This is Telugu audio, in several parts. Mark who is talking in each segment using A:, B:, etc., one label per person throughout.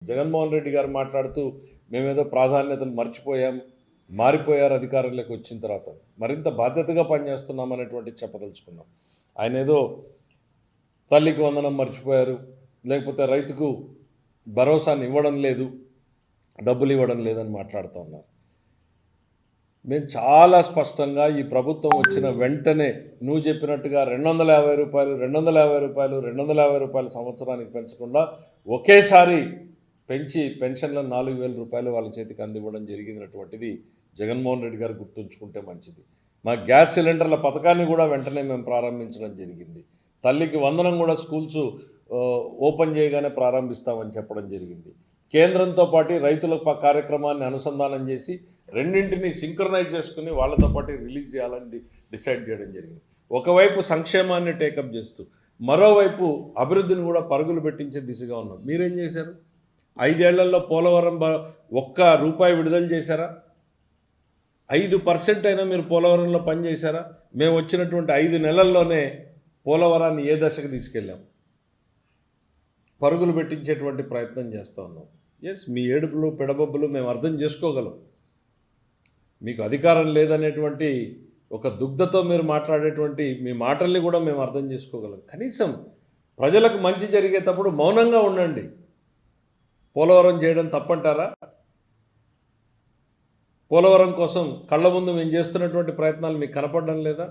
A: జగన్మోహన్ రెడ్డి గారు మాట్లాడుతూ మేమేదో ప్రాధాన్యతలు మర్చిపోయాం, మారిపోయారు అధికారంలోకి వచ్చిన తర్వాత. మరింత బాధ్యతగా పనిచేస్తున్నామనేటువంటిది చెప్పదలుచుకున్నాం. ఆయన ఏదో తల్లికి వందనం మర్చిపోయారు, లేకపోతే రైతుకు భరోసాని ఇవ్వడం లేదు, డబ్బులు ఇవ్వడం లేదని మాట్లాడుతూ ఉన్నారు. మేము చాలా స్పష్టంగా ఈ ప్రభుత్వం వచ్చిన వెంటనే నువ్వు చెప్పినట్టుగా 250 రూపాయలు 250 రూపాయలు 250 రూపాయలు సంవత్సరానికి పెంచకుండా ఒకేసారి పెంచి పెన్షన్లను 4000 రూపాయలు వాళ్ళ చేతికి అందివ్వడం జరిగినటువంటిది జగన్మోహన్ రెడ్డి గారు గుర్తుంచుకుంటే మంచిది. మా గ్యాస్ సిలిండర్ల పథకాన్ని కూడా వెంటనే మేము ప్రారంభించడం జరిగింది. తల్లికి వందనం కూడా స్కూల్స్ ఓపెన్ చేయగానే ప్రారంభిస్తామని చెప్పడం జరిగింది. కేంద్రంతో పాటు రైతుల కార్యక్రమాన్ని అనుసంధానం చేసి రెండింటిని సింక్రనైజ్ చేసుకుని వాళ్ళతో పాటు రిలీజ్ చేయాలని డిసైడ్ చేయడం జరిగింది. ఒకవైపు సంక్షేమాన్ని టేకప్ చేస్తూ మరోవైపు అభివృద్ధిని కూడా పరుగులు పెట్టించే దిశగా ఉన్నాం. మీరేం చేశారు? 5 ఏళ్లలో పోలవరం ₹1 విడుదల చేశారా? 5% అయినా మీరు పోలవరంలో పనిచేశారా? మేము వచ్చినటువంటి 5 నెలల్లోనే పోలవరాన్ని ఏ దశకు తీసుకెళ్ళాం? పరుగులు పెట్టించేటువంటి ప్రయత్నం చేస్తూ ఉన్నాం. ఎస్, మీ ఏడుపులు పెడబొబ్బులు మేము అర్థం చేసుకోగలం. మీకు అధికారం లేదనేటువంటి ఒక దుగ్ధతో మీరు మాట్లాడేటువంటి మీ మాటల్ని కూడా మేము అర్థం చేసుకోగలం. కనీసం ప్రజలకు మంచి జరిగేటప్పుడు మౌనంగా ఉండండి. పోలవరం చేయడం తప్పంటారా? పోలవరం కోసం కళ్ళ ముందు మేము చేస్తున్నటువంటి ప్రయత్నాలు మీకు కనపడడం లేదా?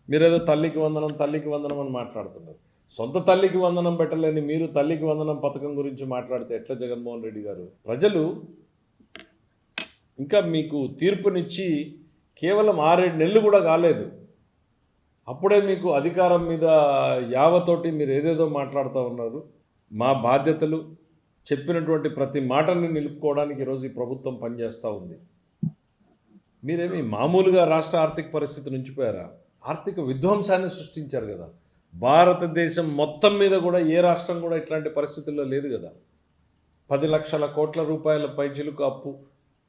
A: మీరేదో తల్లికి వందనం అని మాట్లాడుతున్నారు. సొంత తల్లికి వందనం పెట్టలేని మీరు తల్లికి వందనం పథకం గురించి మాట్లాడితే ఎట్లా జగన్మోహన్ రెడ్డి గారు? ప్రజలు ఇంకా మీకు తీర్పునిచ్చి కేవలం 6-7 నెలలు కూడా కాలేదు, అప్పుడే మీకు అధికారం మీద యావతోటి మీరు ఏదేదో మాట్లాడుతూ ఉన్నారు. మా బాధ్యతలు చెప్పినటువంటి ప్రతి మాటని నిలుపుకోవడానికి ఈరోజు ఈ ప్రభుత్వం పనిచేస్తూ ఉంది. మీరేమి మామూలుగా రాష్ట్ర ఆర్థిక పరిస్థితి నుంచిపోయారా? ఆర్థిక విధ్వంసాన్ని సృష్టించారు కదా. భారతదేశం మొత్తం మీద కూడా ఏ రాష్ట్రం కూడా ఇట్లాంటి పరిస్థితుల్లో లేదు కదా. 10 లక్షల కోట్ల రూపాయల పైచిలుకు అప్పు,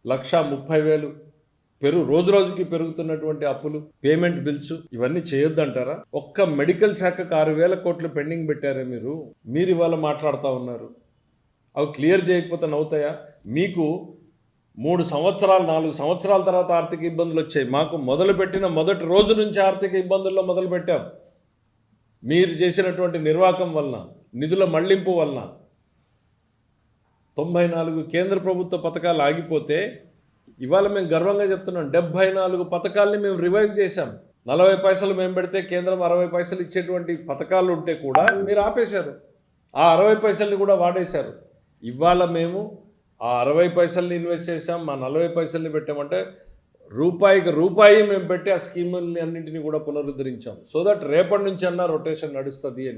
A: 1,30,000 రోజు రోజుకి పెరుగుతున్నటువంటి అప్పులు, పేమెంట్ బిల్స్, ఇవన్నీ చేయొద్దంటారా? ఒక్క మెడికల్ శాఖకు 6,000 కోట్లు పెండింగ్ పెట్టారే మీరు ఇవాళ మాట్లాడుతూ ఉన్నారు. అవి క్లియర్ చేయకపోతే నవ్వుతాయా? మీకు 3 సంవత్సరాలు 4 సంవత్సరాల తర్వాత ఆర్థిక ఇబ్బందులు వచ్చాయి. మాకు మొదలుపెట్టిన మొదటి రోజు నుంచి ఆర్థిక ఇబ్బందుల్లో మొదలుపెట్టాం. మీరు చేసినటువంటి నిర్వాహకం వలన, నిధుల మళ్లింపు వలన 94 కేంద్ర ప్రభుత్వ పథకాలు ఆగిపోతే ఇవాళ మేము గర్వంగా చెప్తున్నాం, 74 పథకాలని మేము రివైవ్ చేశాం. 40 పైసలు మేము పెడితే కేంద్రం 60 పైసలు ఇచ్చేటువంటి పథకాలు ఉంటే కూడా మీరు ఆపేశారు. ఆ 60 పైసల్ని కూడా వాడేశారు. ఇవాళ మేము ఆ 60 పైసల్ని ఇన్వెస్ట్ చేసాం, మా 40 పైసల్ని పెట్టామంటే రూపాయికి రూపాయి మేము పెట్టి ఆ స్కీముల్ని అన్నింటినీ కూడా పునరుద్ధరించాం. సో దట్ రేపటి నుంచి అన్నా రొటేషన్ నడుస్తుంది అని.